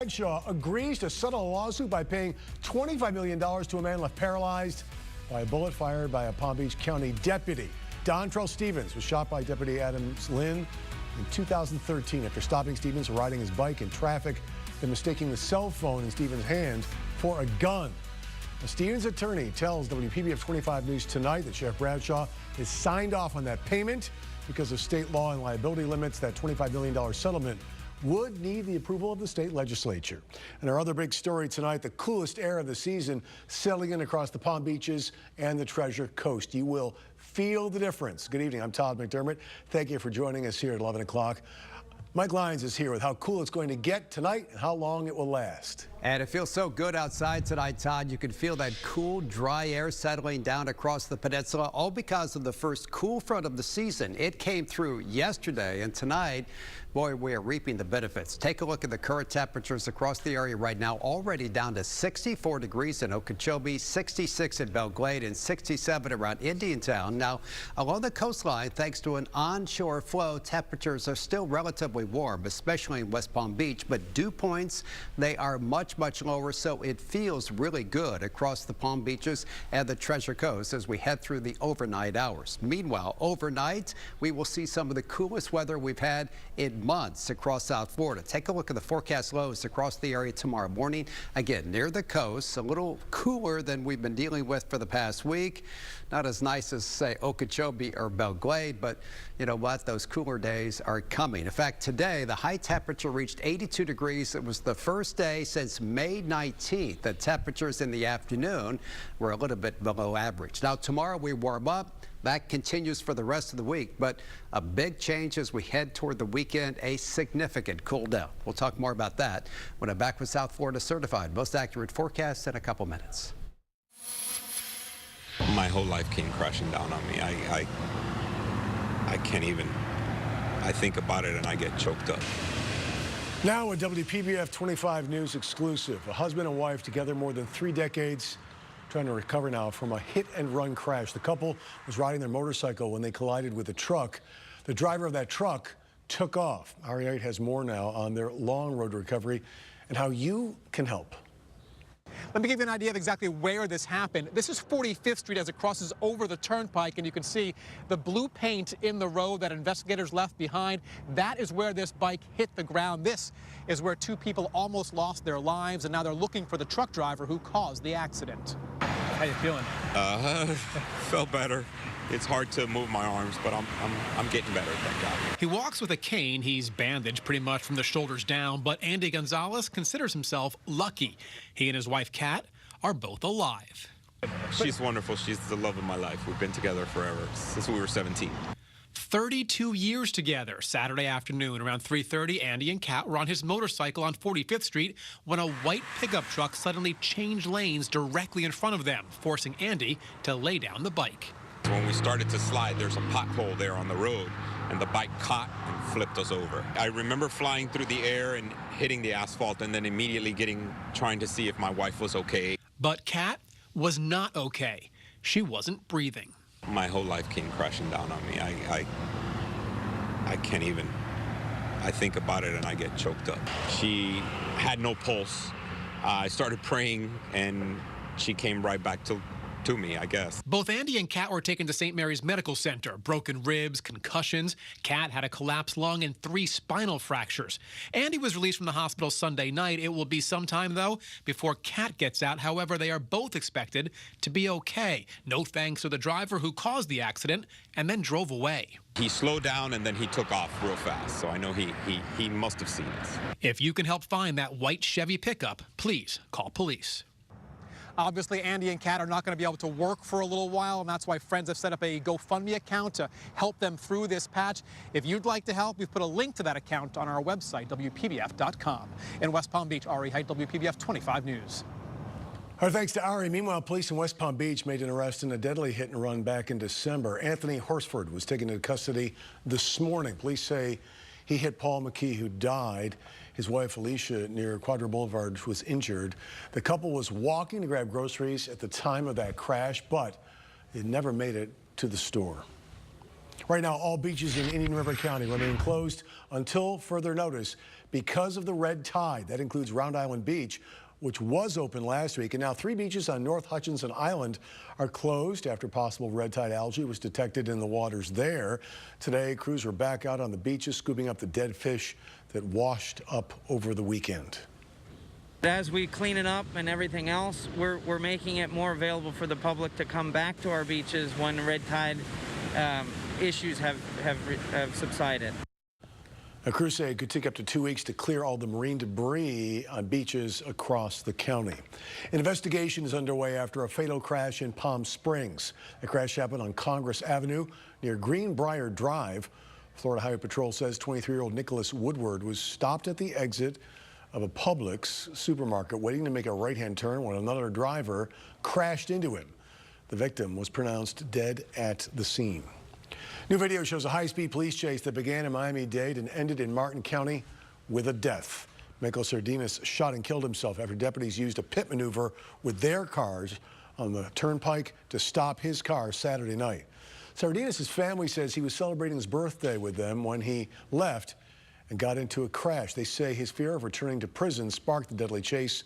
Bradshaw agrees to settle a lawsuit by paying $25 million to a man left paralyzed by a bullet fired by a Palm Beach County deputy. Dontrell Stevens was shot by Deputy Adams Lynn in 2013 after stopping Stevens riding his bike in traffic and mistaking the cell phone in Stevens' hand for a gun. A Stevens attorney tells Wpbf 25 News tonight that Sheriff Bradshaw has signed off on that payment because of state law and liability limits. That $25 million settlement would need the approval of the state legislature. And our other big story tonight, the coolest air of the season settling in across the Palm Beaches and the Treasure Coast. You will feel the difference. Good evening, I'm Todd McDermott. Thank you for joining us here at 11 o'clock. Mike Lyons is here with how cool it's going to get tonight and how long it will last. And it feels so good outside tonight, Todd. You can feel that cool, dry air settling down across the peninsula, all because of the first cool front of the season. It came through yesterday, and tonight, boy, we are reaping the benefits. Take a look at the current temperatures across the area right now, already down to 64 degrees in Okeechobee, 66 in Belglade, and 67 around Indiantown. Now, along the coastline, thanks to an onshore flow, temperatures are still relatively warm, especially in West Palm Beach, but dew points, they are much lower, so it feels really good across the Palm Beaches and the Treasure Coast as we head through the overnight hours. Meanwhile, overnight, we will see some of the coolest weather we've had in months across South Florida. Take a look at the forecast lows across the area tomorrow morning. Again, near the coast, a little cooler than we've been dealing with for the past week. Not as nice as, say, Okeechobee or Belglade, but you know what? Those cooler days are coming. In fact, today, the high temperature reached 82 degrees. It was the first day since May 19th that temperatures in the afternoon were a little bit below average. Now, tomorrow we warm up. That continues for the rest of the week, but a big change as we head toward the weekend, a significant cool down. We'll talk more about that when I'm back with South Florida Certified Most Accurate Forecast in a couple minutes. My whole life came crashing down on me. I can't even, I think about it and I get choked up. Now a WPBF 25 News exclusive. A husband and wife together more than 3 decades, trying to recover now from a hit-and-run crash. The couple was riding their motorcycle when they collided with a truck. The driver of that truck took off. Ari 8 has more now on their long road to recovery and how you can help. Let me give you an idea of exactly where this happened. This is 45th Street as it crosses over the turnpike, and you can see the blue paint in the road that investigators left behind. That is where this bike hit the ground. This is where 2 people almost lost their lives, and now they're looking for the truck driver who caused the accident. How you feeling? Felt better. It's hard to move my arms, but I'm getting better, thank God. He walks with a cane. He's bandaged pretty much from the shoulders down, but Andy Gonzalez considers himself lucky. He and his wife, Kat, are both alive. She's wonderful. She's the love of my life. We've been together forever, since we were 17. 32 years together. Saturday afternoon around 3:30, Andy and Kat were on his motorcycle on 45th Street when a white pickup truck suddenly changed lanes directly in front of them, forcing Andy to lay down the bike. When we started to slide, there's a pothole there on the road, and the bike caught and flipped us over. I remember flying through the air and hitting the asphalt and then immediately trying to see if my wife was okay. But Kat was not okay. She wasn't breathing. My whole life came crashing down on me. I can't even, I think about it and I get choked up. She had no pulse. I started praying and she came right back to me, I guess. Both Andy and Kat were taken to St. Mary's Medical Center. Broken ribs, concussions. Kat had a collapsed lung and 3 spinal fractures. Andy was released from the hospital Sunday night. It will be some time, though, before Kat gets out. However, they are both expected to be okay. No thanks to the driver who caused the accident and then drove away. He slowed down and then he took off real fast, so I know he must have seen us. If you can help find that white Chevy pickup, please call police. Obviously, Andy and Kat are not going to be able to work for a little while, and that's why friends have set up a GoFundMe account to help them through this patch. If you'd like to help, we've put a link to that account on our website, WPBF.com. In West Palm Beach, Ari Height, WPBF 25 News. Our thanks to Ari. Meanwhile, police in West Palm Beach made an arrest in a deadly hit and run back in December. Anthony Horsford was taken into custody this morning. Police say he hit Paul McKee, who died. His wife, Alicia, near Quadra Boulevard, was injured. The couple was walking to grab groceries at the time of that crash, but it never made it to the store. Right now, all beaches in Indian River County remain closed until further notice because of the red tide. That includes Round Island Beach, which was open last week, and now 3 beaches on North Hutchinson Island are closed after possible red tide algae was detected in the waters there. Today, crews were back out on the beaches scooping up the dead fish that washed up over the weekend. As we clean it up and everything else, we're making it more available for the public to come back to our beaches when the red tide issues have subsided. A crew say it could take up to 2 weeks to clear all the marine debris on beaches across the county. An investigation is underway after a fatal crash in Palm Springs. The crash happened on Congress Avenue near Greenbrier Drive. Florida Highway Patrol says 23-year-old Nicholas Woodward was stopped at the exit of a Publix supermarket waiting to make a right-hand turn when another driver crashed into him. The victim was pronounced dead at the scene. New video shows a high-speed police chase that began in Miami-Dade and ended in Martin County with a death. Michael Sardinas shot and killed himself after deputies used a pit maneuver with their cars on the turnpike to stop his car Saturday night. Sardinas' family says he was celebrating his birthday with them when he left and got into a crash. They say his fear of returning to prison sparked the deadly chase,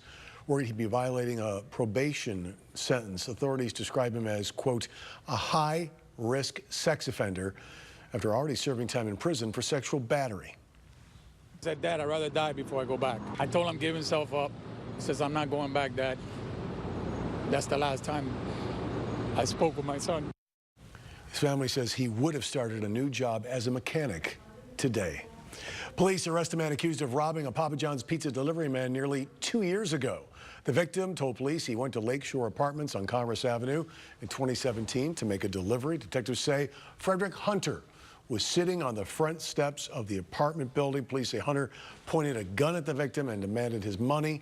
worried he'd be violating a probation sentence. Authorities describe him as, quote, a high-risk sex offender after already serving time in prison for sexual battery. He said, Dad, I'd rather die before I go back. I told him give himself up. He says, I'm not going back, Dad. That's the last time I spoke with my son. His family says he would have started a new job as a mechanic today. Police arrest a man accused of robbing a Papa John's pizza delivery man nearly 2 years ago. The victim told police he went to Lakeshore Apartments on Congress Avenue in 2017 to make a delivery. Detectives say Frederick Hunter was sitting on the front steps of the apartment building. Police say Hunter pointed a gun at the victim and demanded his money.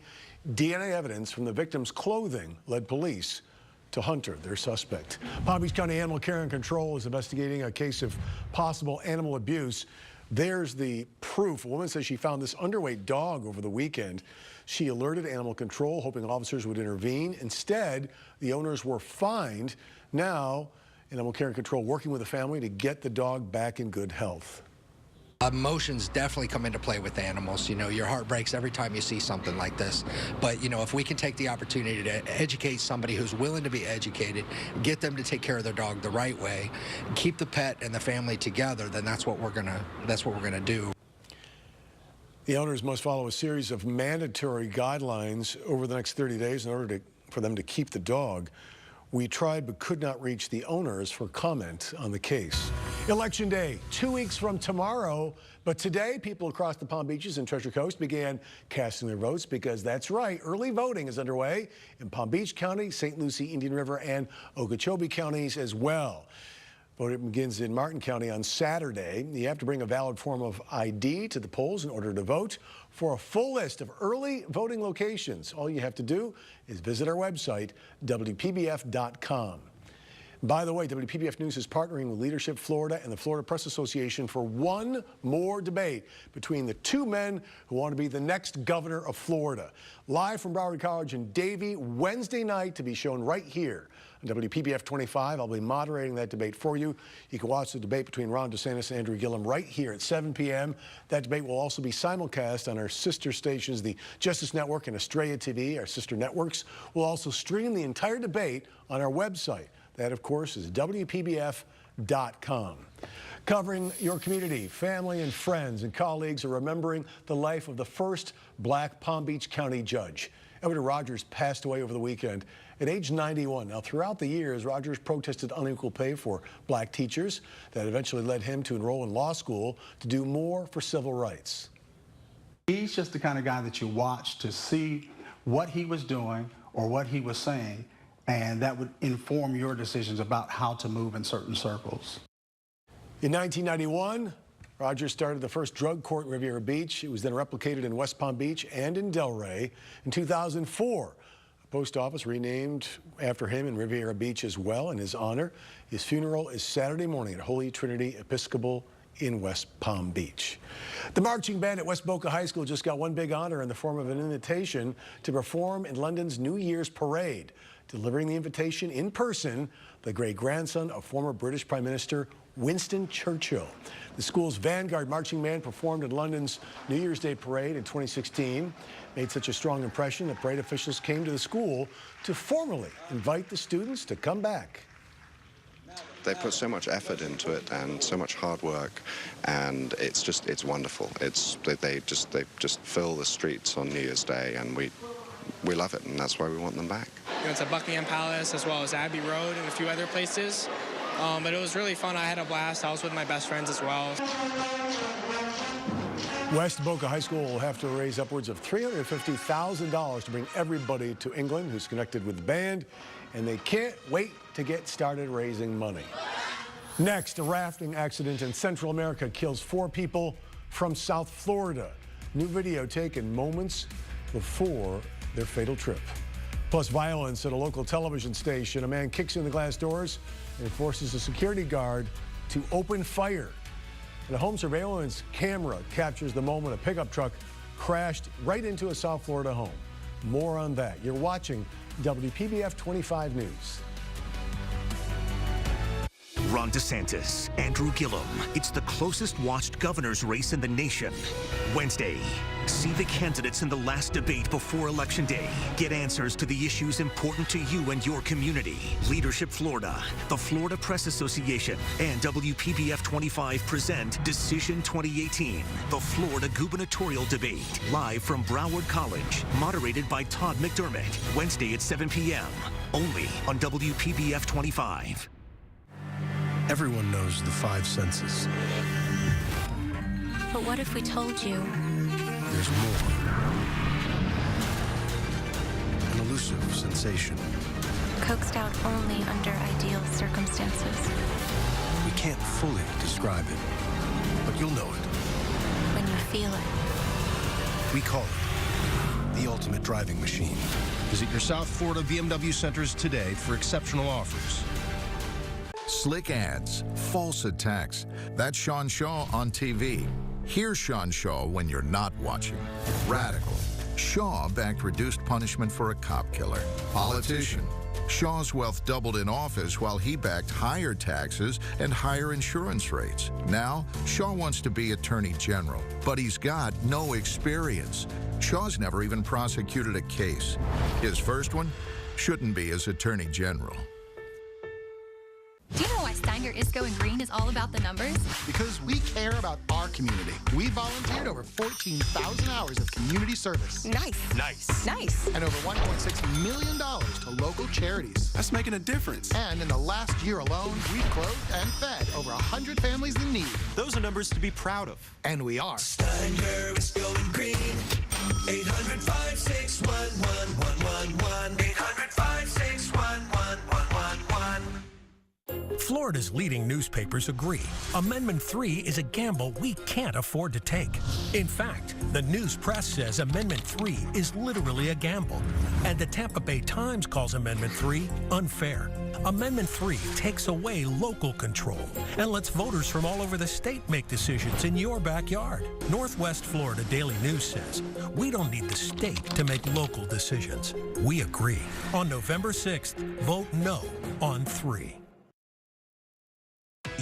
DNA evidence from the victim's clothing led police to Hunter, their suspect. Palm Beach County Animal Care and Control is investigating a case of possible animal abuse. There's the proof. A woman says she found this underweight dog over the weekend. She alerted animal control, hoping officers would intervene. Instead, the owners were fined. Now, Animal Care and Control working with the family to get the dog back in good health. Emotions definitely come into play with animals. You know, your heart breaks every time you see something like this. But, you know, if we can take the opportunity to educate somebody who's willing to be educated, get them to take care of their dog the right way, keep the pet and the family together, then that's what we're gonna do. The owners must follow a series of mandatory guidelines over the next 30 days in order for them to keep the dog. We tried but could not reach the owners for comment on the case. Election Day, 2 weeks from tomorrow. But today, people across the Palm Beaches and Treasure Coast began casting their votes because that's right, early voting is underway in Palm Beach County, St. Lucie, Indian River, and Okeechobee counties as well. Voting begins in Martin County on Saturday. You have to bring a valid form of ID to the polls in order to vote. For a full list of early voting locations, all you have to do is visit our website, WPBF.com. By the way, WPBF News is partnering with Leadership Florida and the Florida Press Association for one more debate between the two men who want to be the next governor of Florida. Live from Broward College in Davie, Wednesday night, to be shown right here on WPBF 25. I'll be moderating that debate for you. You can watch the debate between Ron DeSantis and Andrew Gillum right here at 7 p.m. That debate will also be simulcast on our sister stations, the Justice Network and Estrella TV, our sister networks. We'll also stream the entire debate on our website. That, of course, is WPBF.com. Covering your community, family and friends and colleagues are remembering the life of the first black Palm Beach County judge. Edward Rogers passed away over the weekend at age 91. Now, throughout the years, Rogers protested unequal pay for black teachers. That eventually led him to enroll in law school to do more for civil rights. He's just the kind of guy that you watch to see what he was doing or what he was saying, and that would inform your decisions about how to move in certain circles. In 1991, Rogers started the first drug court in Riviera Beach. It was then replicated in West Palm Beach and in Delray. In 2004, a post office renamed after him in Riviera Beach as well in his honor. His funeral is Saturday morning at Holy Trinity Episcopal in West Palm Beach. The marching band at West Boca High School just got one big honor in the form of an invitation to perform in London's New Year's parade. Delivering the invitation in person, the great-grandson of former British Prime Minister Winston Churchill. The school's Vanguard marching band performed at London's New Year's Day parade in 2016. Made such a strong impression that parade officials came to the school to formally invite the students to come back. They put so much effort into it and so much hard work, and it's wonderful. They just fill the streets on New Year's Day, and we love it, and that's why we want them back. We went to Buckingham Palace as well as Abbey Road and a few other places. But it was really fun. I had a blast. I was with my best friends as well. West Boca High School will have to raise upwards of $350,000 to bring everybody to England who's connected with the band, and they can't wait to get started raising money. Next, a rafting accident in Central America kills 4 people from South Florida. New video taken moments before their fatal trip. Plus violence at a local television station. A man kicks in the glass doors and forces a security guard to open fire. And a home surveillance camera captures the moment a pickup truck crashed right into a South Florida home. More on that. You're watching WPBF 25 News. Ron DeSantis, Andrew Gillum. It's the closest watched governor's race in the nation. Wednesday, see the candidates in the last debate before Election Day. Get answers to the issues important to you and your community. Leadership Florida, the Florida Press Association, and WPBF 25 present Decision 2018, the Florida gubernatorial debate. Live from Broward College, moderated by Todd McDermott. Wednesday at 7 p.m. Only on WPBF 25. Everyone knows the 5 senses. But what if we told you? There's more. An elusive sensation. Coaxed out only under ideal circumstances. We can't fully describe it, but you'll know it. When you feel it. We call it the ultimate driving machine. Visit your South Florida BMW centers today for exceptional offers. Slick ads, false attacks. That's Sean Shaw on TV. Here's Sean Shaw when you're not watching. Radical. Shaw backed reduced punishment for a cop killer. Politician. Shaw's wealth doubled in office while he backed higher taxes and higher insurance rates. Now, Shaw wants to be Attorney General, but he's got no experience. Shaw's never even prosecuted a case. His first one shouldn't be as Attorney General. Do you know why Stanger, Isco, and Green is all about the numbers? Because we care about our community. We volunteered over 14,000 hours of community service. Nice. Nice. Nice. And over $1.6 million to local charities. That's making a difference. And in the last year alone, we've clothed and fed over 100 families in need. Those are numbers to be proud of. And we are. Stanger, Isco, and Green. 800-561-1111. 800-561-1111. Florida's leading newspapers agree. Amendment 3 is a gamble we can't afford to take. In fact, the news press says Amendment 3 is literally a gamble. And the Tampa Bay Times calls Amendment 3 unfair. Amendment 3 takes away local control and lets voters from all over the state make decisions in your backyard. Northwest Florida Daily News says, we don't need the state to make local decisions. We agree. On November 6th, vote no on 3.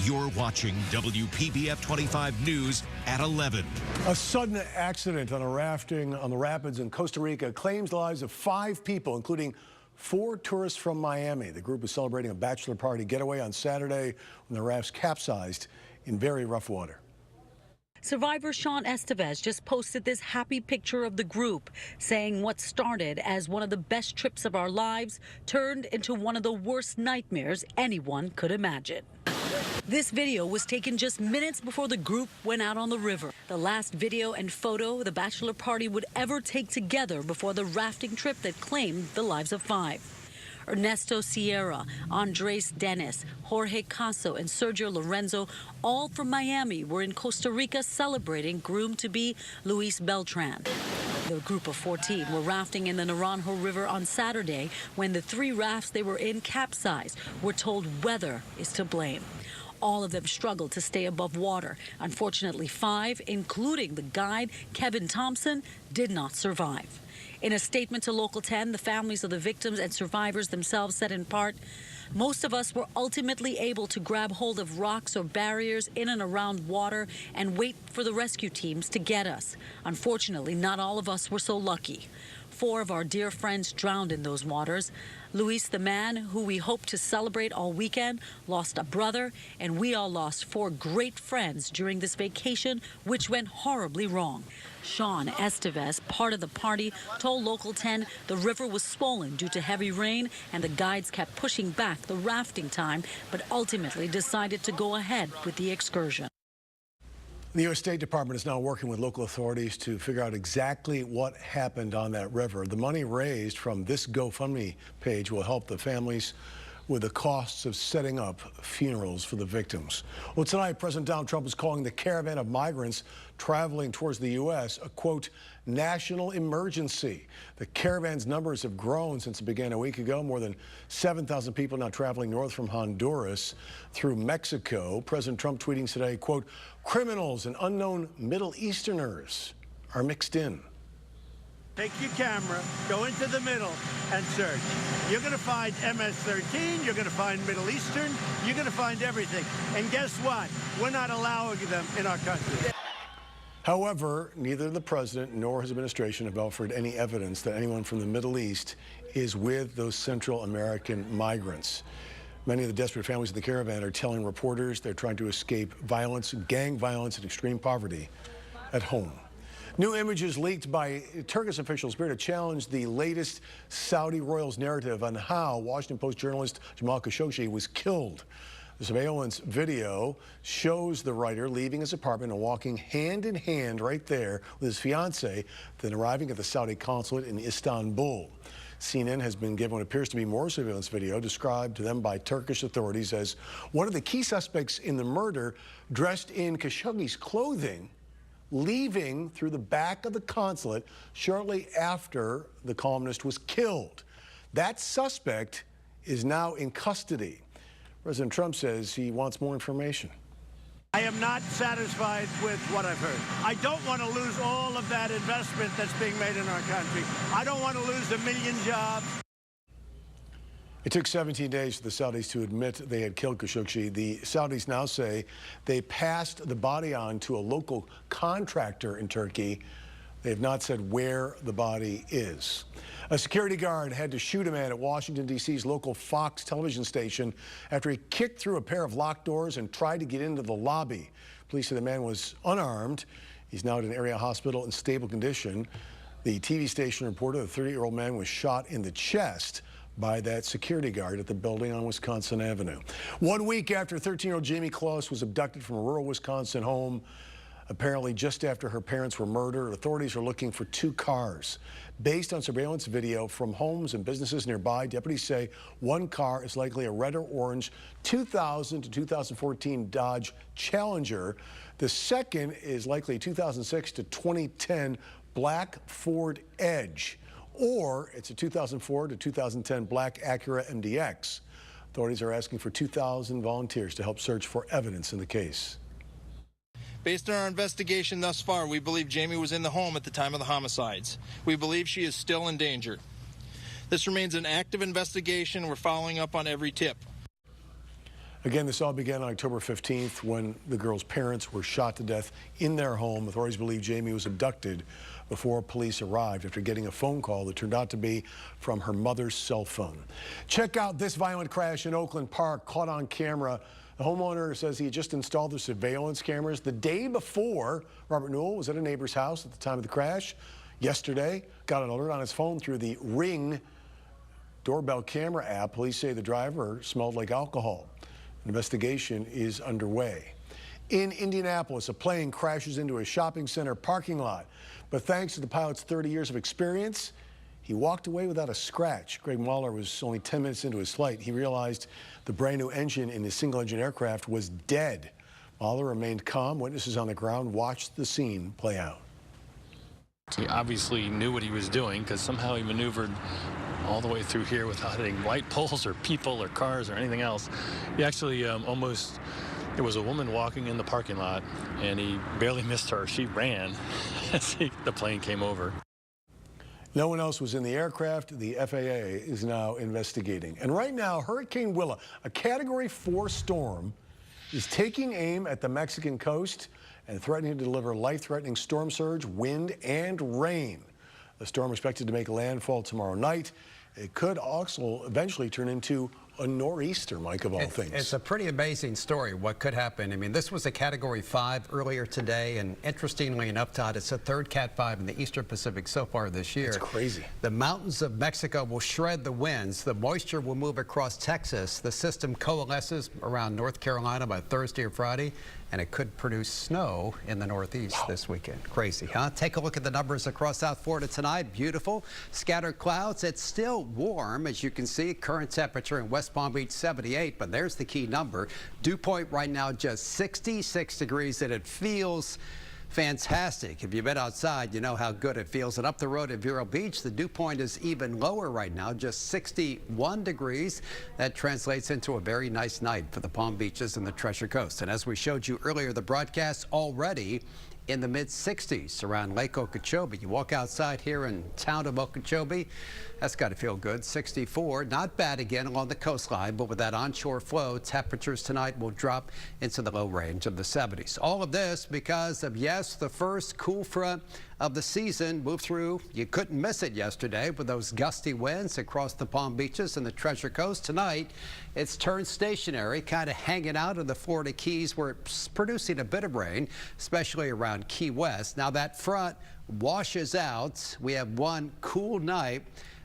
You're watching WPBF 25 News at 11. A sudden accident on a rafting on the rapids in Costa Rica claims the lives of 5 people, including 4 tourists from Miami. The group was celebrating a bachelor party getaway on Saturday when the rafts capsized in very rough water. Survivor Sean Estevez just posted this happy picture of the group, saying what started as one of the best trips of our lives turned into one of the worst nightmares anyone could imagine. This video was taken just minutes before the group went out on the river. The last video and photo the bachelor party would ever take together before the rafting trip that claimed the lives of 5. Ernesto Sierra, Andres Dennis, Jorge Caso, and Sergio Lorenzo, all from Miami, were in Costa Rica celebrating groom-to-be Luis Beltran. The group of 14 were rafting in the Naranjo River on Saturday when the 3 rafts they were in capsized. We're told weather is to blame. All of them struggled to stay above water. Unfortunately, 5, including the guide, Kevin Thompson, did not survive. In a statement to Local 10, the families of the victims and survivors themselves said in part, most of us were ultimately able to grab hold of rocks or barriers in and around water and wait for the rescue teams to get us. Unfortunately, not all of us were so lucky. 4 of our dear friends drowned in those waters. Luis, the man who we hope to celebrate all weekend, lost a brother, and we all lost 4 great friends during this vacation, which went horribly wrong. Sean Estevez, part of the party, told Local 10 the river was swollen due to heavy rain and the guides kept pushing back the rafting time, but ultimately decided to go ahead with the excursion. The U.S. State Department is now working with local authorities to figure out exactly what happened on that river. The money raised from this GoFundMe page will help the families with the costs of setting up funerals for the victims. Well, tonight, President Donald Trump is calling the caravan of migrants traveling towards the U.S. a, quote, national emergency. The caravan's numbers have grown since it began a week ago. More than 7,000 people now traveling north from Honduras through Mexico. President Trump tweeting today, quote, criminals and unknown Middle Easterners are mixed in. Take your camera, go into the middle, and search. You're going to find MS-13, you're going to find Middle Eastern, you're going to find everything. And guess what? We're not allowing them in our country. However, neither the president nor his administration have offered any evidence that anyone from the Middle East is with those Central American migrants. Many of the desperate families of the caravan are telling reporters they're trying to escape violence, gang violence, and extreme poverty at home. New images leaked by Turkish officials appear to challenge the latest Saudi royals narrative on how Washington Post journalist Jamal Khashoggi was killed. The surveillance video shows the writer leaving his apartment and walking hand in hand right there with his fiancée, then arriving at the Saudi consulate in Istanbul. CNN has been given what appears to be more surveillance video described to them by Turkish authorities as one of the key suspects in the murder, dressed in Khashoggi's clothing, leaving through the back of the consulate shortly after the columnist was killed. That suspect is now in custody. President Trump says he wants more information. I am not satisfied with what I've heard. I don't want to lose all of that investment that's being made in our country. I don't want to lose 1 million jobs. It took 17 days for the Saudis to admit they had killed Khashoggi. The Saudis now say they passed the body on to a local contractor in Turkey. They have not said where the body is. A security guard had to shoot a man at Washington, D.C.'s local Fox television station after he kicked through a pair of locked doors and tried to get into the lobby. Police say the man was unarmed. He's now at an area hospital in stable condition. The TV station reported the 30-year-old man was shot in the chest by that security guard at the building on Wisconsin Avenue. 1 week after 13-year-old Jamie Claus was abducted from a rural Wisconsin home, apparently just after her parents were murdered, authorities are looking for 2 cars. Based on surveillance video from homes and businesses nearby, deputies say one car is likely a red or orange 2000 to 2014 Dodge Challenger. The second is likely a 2006 to 2010 black Ford Edge, or it's a 2004 to 2010 black Acura MDX. Authorities are asking for 2,000 volunteers to help search for evidence in the case. Based on our investigation thus far, we believe Jamie was in the home at the time of the homicides. We believe she is still in danger. This remains an active investigation. We're following up on every tip. Again, this all began on October 15th when the girl's parents were shot to death in their home. Authorities believe Jamie was abducted before police arrived after getting a phone call that turned out to be from her mother's cell phone. Check out this violent crash in Oakland Park caught on camera. The homeowner says he had just installed the surveillance cameras the day before. Robert Newell was at a neighbor's house at the time of the crash. Yesterday, got an alert on his phone through the Ring doorbell camera app. Police say the driver smelled like alcohol. An investigation is underway. In Indianapolis, a plane crashes into a shopping center parking lot. But thanks to the pilot's 30 years of experience, he walked away without a scratch. Greg Mueller was only 10 minutes into his flight. He realized the brand new engine in his single-engine aircraft was dead. Mueller remained calm. Witnesses on the ground watched the scene play out. He obviously knew what he was doing because somehow he maneuvered all the way through here without hitting light poles or people or cars or anything else. He actually there was a woman walking in the parking lot and he barely missed her. She ran as the plane came over. No one else was in the aircraft. The FAA is now investigating. And right now, Hurricane Willa, a Category 4 storm, is taking aim at the Mexican coast and threatening to deliver life-threatening storm surge, wind, and rain. The storm is expected to make landfall tomorrow night. It could also eventually turn into a nor'easter, Mike, of all things. It's a pretty amazing story, what could happen. I mean, this was a Category 5 earlier today, and interestingly enough, Todd, it's the third Cat 5 in the Eastern Pacific so far this year. It's crazy. The mountains of Mexico will shred the winds. The moisture will move across Texas. The system coalesces around North Carolina by Thursday or Friday, and it could produce snow in the Northeast this weekend. Crazy, huh? Take a look at the numbers across South Florida tonight. Beautiful. Scattered clouds. It's still warm, as you can see. Current temperature in West Palm Beach, 78, but there's the key number. Dew point right now just 66 degrees, and it feels fantastic. If you've been outside, you know how good it feels. And up the road at Vero Beach, the dew point is even lower right now, just 61 degrees. That translates into a very nice night for the Palm Beaches and the Treasure Coast. And as we showed you earlier, the broadcast already in the mid-60s around Lake Okeechobee. You walk outside here in town of Okeechobee, that's got to feel good. 64, not bad again along the coastline, but with that onshore flow, temperatures tonight will drop into the low range of the 70s. All of this because of, yes, the first cool front of the season moved through. You couldn't miss it yesterday with those gusty winds across the Palm Beaches and the Treasure Coast. Tonight, it's turned stationary, kind of hanging out in the Florida Keys where it's producing a bit of rain, especially around Key West. Now that front washes out. We have one cool night,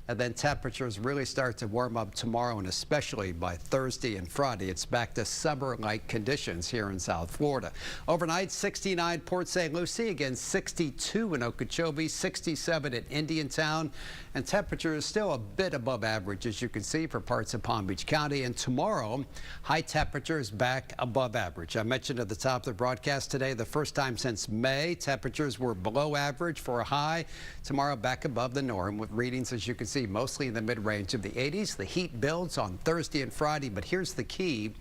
and then temperatures really start to warm up tomorrow, and especially by Thursday and Friday. It's back to summer-like conditions here in South Florida. Overnight, 69 Port St. Lucie, again 62 in Okeechobee, 67 at Indiantown, and temperatures still a bit above average, as you can see, for parts of Palm Beach County. And tomorrow, high temperatures back above average. I mentioned at the top of the broadcast today, the first time since May, temperatures were below average for a high. Tomorrow, back above the norm with readings, as you can see, mostly in the mid-range of the 80s. The heat builds on Thursday and Friday, but here's the key.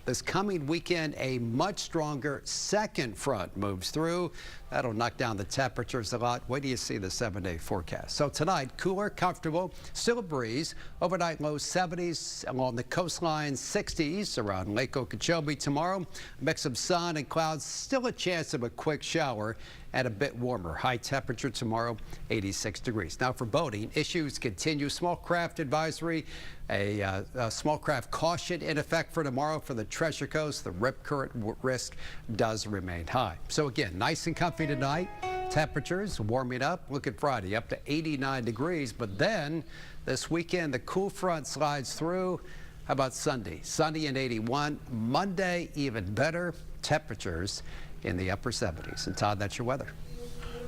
This coming weekend, a much stronger second front moves through. That'll knock down the temperatures a lot. Wait till you see the 7-day forecast. So tonight, cooler, comfortable, still a breeze. Overnight low 70s along the coastline, 60s around Lake Okeechobee. Tomorrow, a mix of sun and clouds, still a chance of a quick shower and a bit warmer. High temperature tomorrow, 86 degrees. Now for boating, issues continue. Small craft advisory, a small craft caution in effect for tomorrow for the Treasure Coast. The rip current risk does remain high. So again, nice and comfy tonight. Temperatures warming up. Look at Friday, up to 89 degrees. But then this weekend, the cool front slides through. How about Sunday? Sunday and 81. Monday, even better. Temperatures in the upper 70s. And Todd, that's your weather.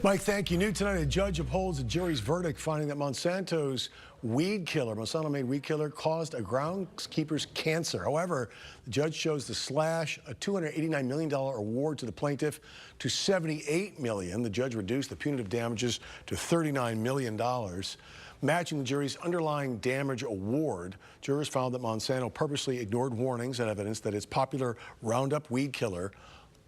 Mike, thank you. New tonight, a judge upholds a jury's verdict finding that Monsanto's Monsanto-made weed killer caused a groundskeeper's cancer. However, the judge chose to slash a $289 million award to the plaintiff to $78 million. The judge reduced the punitive damages to $39 million. Matching the jury's underlying damage award, jurors found that Monsanto purposely ignored warnings and evidence that its popular Roundup weed killer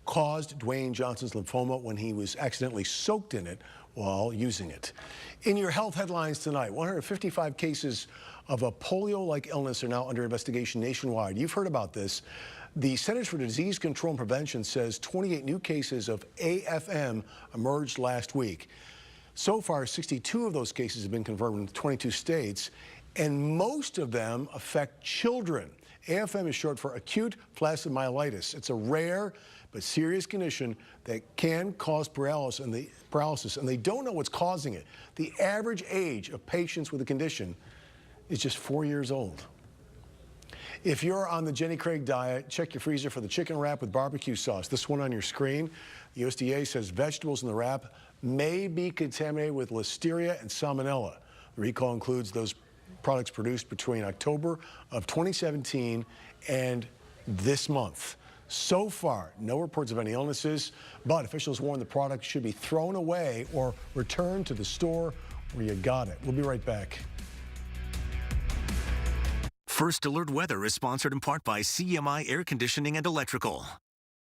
caused Dwayne Johnson's lymphoma when he was accidentally soaked in it while using it. In your health headlines tonight, 155 cases of a polio-like illness are now under investigation nationwide. You've heard about this. The Centers for Disease Control and Prevention says 28 new cases of AFM emerged last week. So far, 62 of those cases have been confirmed in 22 states, and most of them affect children. AFM is short for acute flaccid myelitis. It's a rare but serious condition that can cause paralysis, and they don't know what's causing it. The average age of patients with the condition is just 4 years old. If you're on the Jenny Craig diet, check your freezer for the chicken wrap with barbecue sauce. This one on your screen, the USDA says vegetables in the wrap may be contaminated with listeria and salmonella. The recall includes those products produced between October of 2017 and this month. So far, no reports of any illnesses, but officials warn the product should be thrown away or returned to the store where you got it. We'll be right back. First Alert Weather is sponsored in part by CMI Air Conditioning and Electrical.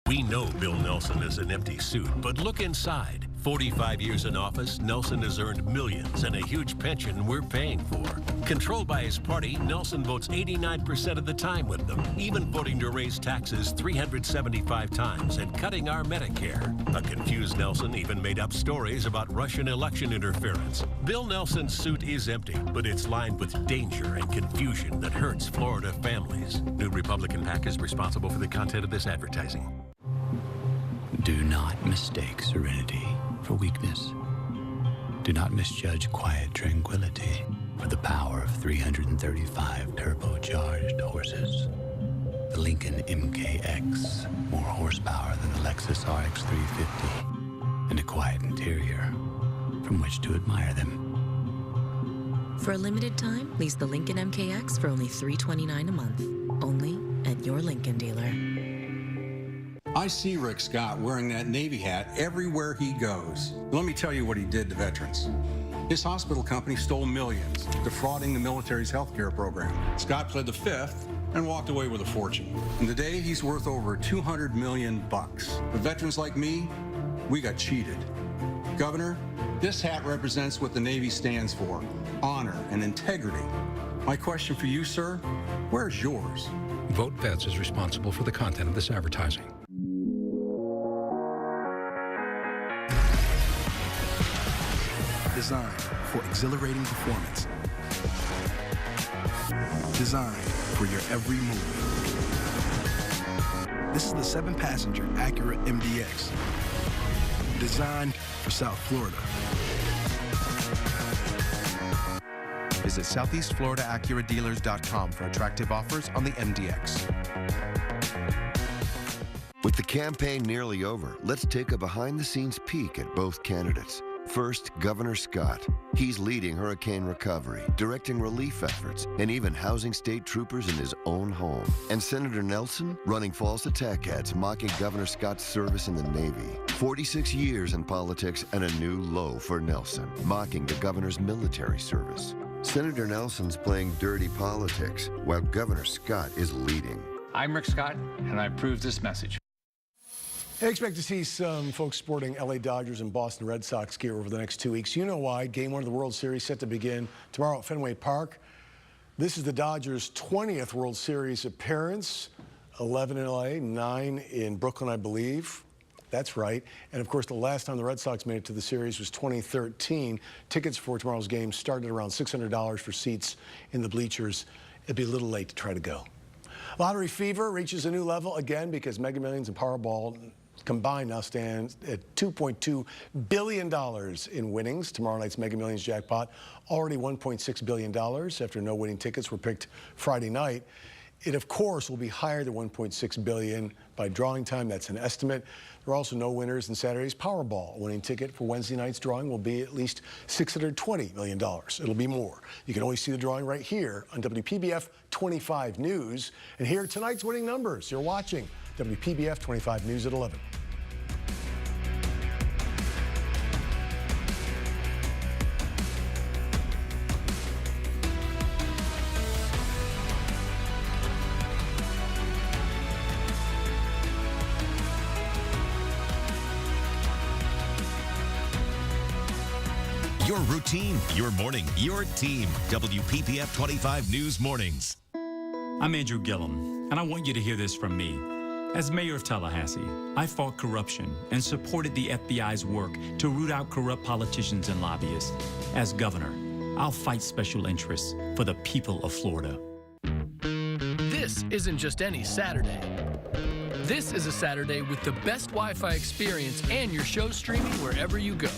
We know Bill Nelson is an empty suit, but look inside. 45 years in office, Nelson has earned millions and a huge pension we're paying for. Controlled by his party, Nelson votes 89% of the time with them, even voting to raise taxes 375 times and cutting our Medicare. A confused Nelson even made up stories about Russian election interference. Bill Nelson's suit is empty, but it's lined with danger and confusion that hurts Florida families. New Republican PAC is responsible for the content of this advertising. Do not mistake serenity for weakness. Do not misjudge quiet tranquility for the power of 335 turbocharged horses. The Lincoln MKX, more horsepower than the Lexus RX 350, and a quiet interior from which to admire them. For a limited time, lease the Lincoln MKX for only $329 a month. Only at your Lincoln dealer. I see Rick Scott wearing that Navy hat everywhere he goes. Let me tell you what he did to veterans. His hospital company stole millions, defrauding the military's health care program. Scott pled the fifth and walked away with a fortune. And today, he's worth over $200 million. But veterans like me, we got cheated. Governor, this hat represents what the Navy stands for, honor and integrity. My question for you, sir, where's yours? Vote Vets is responsible for the content of this advertising. Designed for exhilarating performance. Designed for your every move. This is the 7-passenger Acura MDX. Designed for South Florida. Visit SoutheastFloridaAcuraDealers.com for attractive offers on the MDX. With the campaign nearly over, let's take a behind-the-scenes peek at both candidates. First, Governor Scott. He's leading hurricane recovery, directing relief efforts, and even housing state troopers in his own home. And Senator Nelson running false attack ads mocking Governor Scott's service in the Navy. 46 years in politics and a new low for Nelson, mocking the governor's military service. Senator Nelson's playing dirty politics, while Governor Scott is leading. I'm Rick Scott, and I approve this message. I expect to see some folks sporting LA Dodgers and Boston Red Sox gear over the next 2 weeks. You know why. Game 1 of the World Series set to begin tomorrow at Fenway Park. This is the Dodgers' 20th World Series appearance. 11 in LA, 9 in Brooklyn, I believe. That's right. And of course, the last time the Red Sox made it to the series was 2013. Tickets for tomorrow's game started around $600 for seats in the bleachers. It'd be a little late to try to go. Lottery fever reaches a new level again because Mega Millions and Powerball combined now stand at $2.2 billion in winnings. Tomorrow night's Mega Millions jackpot already $1.6 billion after no winning tickets were picked Friday night. It, of course, will be higher than $1.6 billion by drawing time. That's an estimate. There are also no winners in Saturday's Powerball. A winning ticket for Wednesday night's drawing will be at least $620 million. It'll be more. You can always see the drawing right here on WPBF 25 News. And here are tonight's winning numbers. You're watching WPBF 25 News at 11. Your routine, your morning, your team. WPBF 25 News Mornings. I'm Andrew Gillum, and I want you to hear this from me. As mayor of Tallahassee, I fought corruption and supported the FBI's work to root out corrupt politicians and lobbyists. As governor, I'll fight special interests for the people of Florida. This isn't just any Saturday. This is a Saturday with the best Wi-Fi experience and your show streaming wherever you go.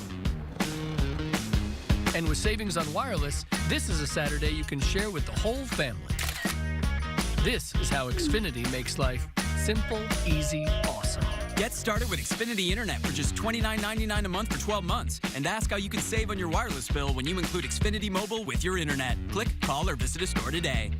And with savings on wireless, this is a Saturday you can share with the whole family. This is how Xfinity makes life simple, easy, awesome. Get started with Xfinity Internet for just $29.99 a month for 12 months. And ask how you can save on your wireless bill when you include Xfinity Mobile with your internet. Click, call, or visit a store today.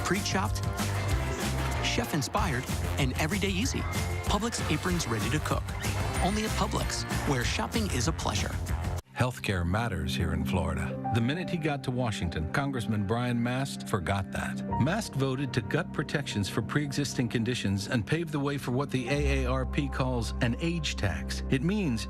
Pre-chopped, chef-inspired, and everyday easy. Publix aprons ready to cook. Only at Publix, where shopping is a pleasure. Healthcare matters here in Florida. The minute he got to Washington, Congressman Brian Mast forgot that. Mast voted to gut protections for pre-existing conditions and paved the way for what the AARP calls an age tax. It means